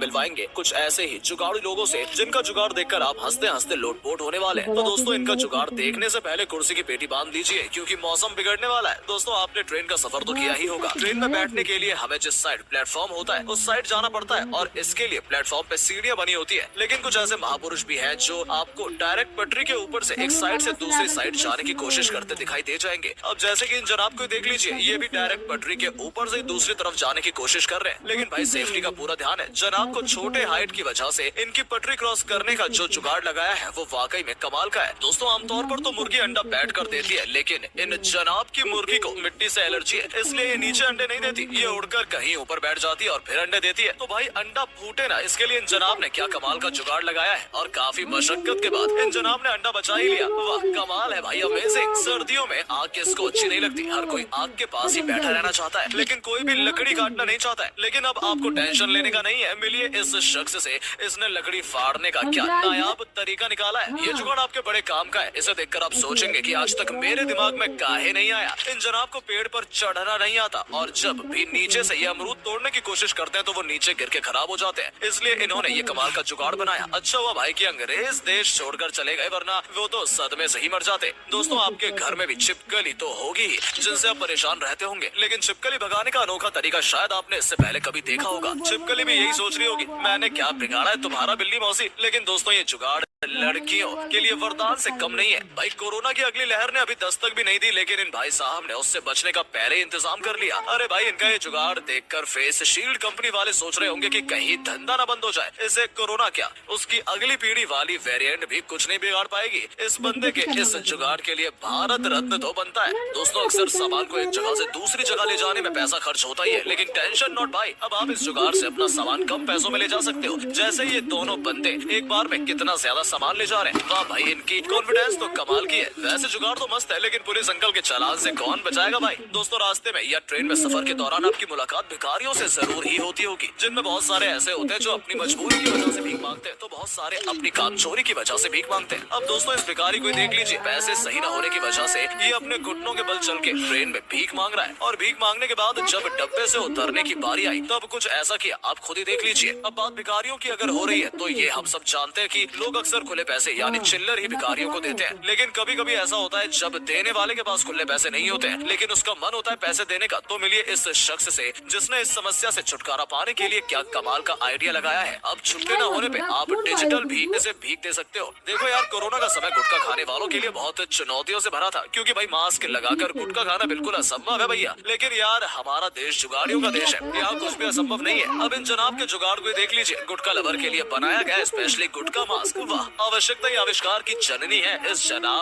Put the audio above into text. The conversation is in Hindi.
मिलवाएंगे कुछ ऐसे ही जुगाड़ू लोगों से जिनका जुगाड़ देखकर आप हंसते हंसते लोटपोट होने वाले हैं। तो दोस्तों, इनका जुगाड़ देखने से पहले कुर्सी की पेटी बांध लीजिए, क्योंकि मौसम बिगड़ने वाला है। दोस्तों, आपने ट्रेन का सफर तो किया ही होगा। ट्रेन में बैठने के लिए हमें जिस साइड प्लेटफॉर्म होता है उस साइड जाना पड़ता है, और इसके लिए प्लेटफॉर्म पे सीढ़ियां बनी होती है। लेकिन कुछ ऐसे महापुरुष भी हैं जो आपको डायरेक्ट पटरी के ऊपर से एक साइड से दूसरी साइड जाने की कोशिश करते दिखाई दे जाएंगे। अब जैसे कि इन जनाब को देख लीजिए, ये भी डायरेक्ट पटरी के ऊपर से दूसरी तरफ जाने की कोशिश कर रहे हैं। लेकिन भाई, सेफ्टी का पूरा ध्यान है। जनाब को छोटे हाइट की वजह से इनकी पटरी क्रॉस करने का जो जुगाड़ लगाया है वो वाकई में कमाल का है। दोस्तों, आमतौर पर तो मुर्गी अंडा बैठ कर देती है, लेकिन इन जनाब की मुर्गी को मिट्टी से एलर्जी है, इसलिए ये नीचे अंडे नहीं देती। ये उड़कर कहीं ऊपर बैठ जाती है और फिर अंडे देती है। तो भाई, अंडा फूटे ना, इसके लिए इन जनाब ने क्या कमाल का जुगाड़ लगाया है। और काफी मशक्कत के बाद इन जनाब ने अंडा बचा ही लिया। वाह, कमाल है भाई, अमेजिंग। सर्दियों में आग किसको अच्छी नहीं लगती। हर कोई आग के पास ही बैठा रहना चाहता है, लेकिन कोई भी लकड़ी काटना नहीं चाहता है। लेकिन अब आपको टेंशन लेने का नहीं है। मिलिए इस शख्स से, इसने लकड़ी फाड़ने का क्या नायाब तरीका निकाला है। ये जुगाड़ आपके बड़े काम का है। इसे देखकर आप सोचेंगे कि आज तक मेरे दिमाग में काहे नहीं आया। इन जनाब को पेड़ पर चढ़ना नहीं आता, और जब भी नीचे से ये अमरूद तोड़ने की कोशिश करते हैं तो वो नीचे गिर के खराब हो जाते हैं। इसलिए इन्होंने ये कमाल का जुगाड़ बनाया। अच्छा हुआ भाई कि अंग्रेज देश छोड़कर चले गए, वरना वो तो सदमे से ही मर जाते। दोस्तों, आपके घर में भी छिपकली तो होगी ही, जिनसे आप परेशान रहते होंगे। लेकिन छिपकली भगाने का अनोखा तरीका शायद आपने इससे पहले कभी देखा होगा। छिपकली भी यही सोच रही होगी, मैंने क्या बिगाड़ा है तुम्हारा बिल्ली मौसी। लेकिन दोस्तों, ये जुगाड़ लड़कियों के लिए वरदान से कम नहीं है। भाई, कोरोना की अगली लहर ने अभी दस्तक भी नहीं दी, लेकिन इन भाई साहब ने उससे बचने का पहले ही इंतजाम कर लिया। अरे भाई, इनका ये जुगाड़ देखकर फेस शील्ड कंपनी वाले सोच रहे होंगे कि कहीं धंधा ना बंद हो जाए। इसे कोरोना क्या, उसकी अगली पीढ़ी वाली वेरिएंट भी कुछ नहीं बिगाड़ पाएगी। इस बंदे के इस जुगाड़ के लिए भारत रत्न तो बनता है। दोस्तों, अक्सर सामान को एक जगह से दूसरी जगह ले जाने में पैसा खर्च होता ही है, लेकिन टेंशन नॉट भाई, अब आप इस जुगाड़ से अपना सामान कम पैसों में ले जा सकते हो। जैसे ये दोनों बंदे एक बार में कितना ज्यादा सामान ले जा रहे हैं। वाह भाई, इनकी कॉन्फिडेंस तो कमाल की है। वैसे जुगाड़ तो मस्त है, लेकिन पुलिस अंकल के चालान से कौन बचाएगा भाई। दोस्तों, रास्ते में या ट्रेन में सफर के दौरान आपकी मुलाकात भिखारियों से जरूर ही होती होगी, जिनमें बहुत सारे ऐसे होते हैं जो अपनी मजबूरी की वजह से भीख मांगते हैं, तो बहुत सारे अपनी कामचोरी की वजह से भीख मांगते हैं। अब दोस्तों, इस भिखारी को देख लीजिए, पैसे सही न होने की वजह से ये अपने घुटनों के बल चल के ट्रेन में भीख मांग रहा है। और भीख मांगने के बाद जब डब्बे से उतरने की बारी आई, तब कुछ ऐसा किया, आप खुद ही देख लीजिए। अब बात भिखारियों की अगर हो रही है, तो ये हम सब जानते हैं कि लोग अक्सर खुले पैसे यानी चिल्लर ही भिखारियों को देते हैं। लेकिन कभी कभी ऐसा होता है जब देने वाले के पास खुले पैसे नहीं होते हैं, लेकिन उसका मन होता है पैसे देने का। तो मिलिए इस शख्स से, जिसने इस समस्या से छुटकारा पाने के लिए क्या कमाल का आइडिया लगाया है। अब छुट्टी न होने पे आप डिजिटल भी इसे भीख दे सकते हो। देखो यार, कोरोना का समय गुटखा खाने वालों के लिए बहुत चुनौतियों से भरा था, क्योंकि भाई मास्क लगाकर गुटखा खाना बिल्कुल असंभव है भैया। लेकिन यार, हमारा देश जुगाड़ियों का देश है, यहाँ कुछ भी असंभव नहीं है। अब इन जनाब के जुगाड़ को देख लीजिए, गुटखा लवर के लिए बनाया गया स्पेशली गुटखा मास्क। वाह, आवश्यकता ही आविष्कार की जननी है इस जनाब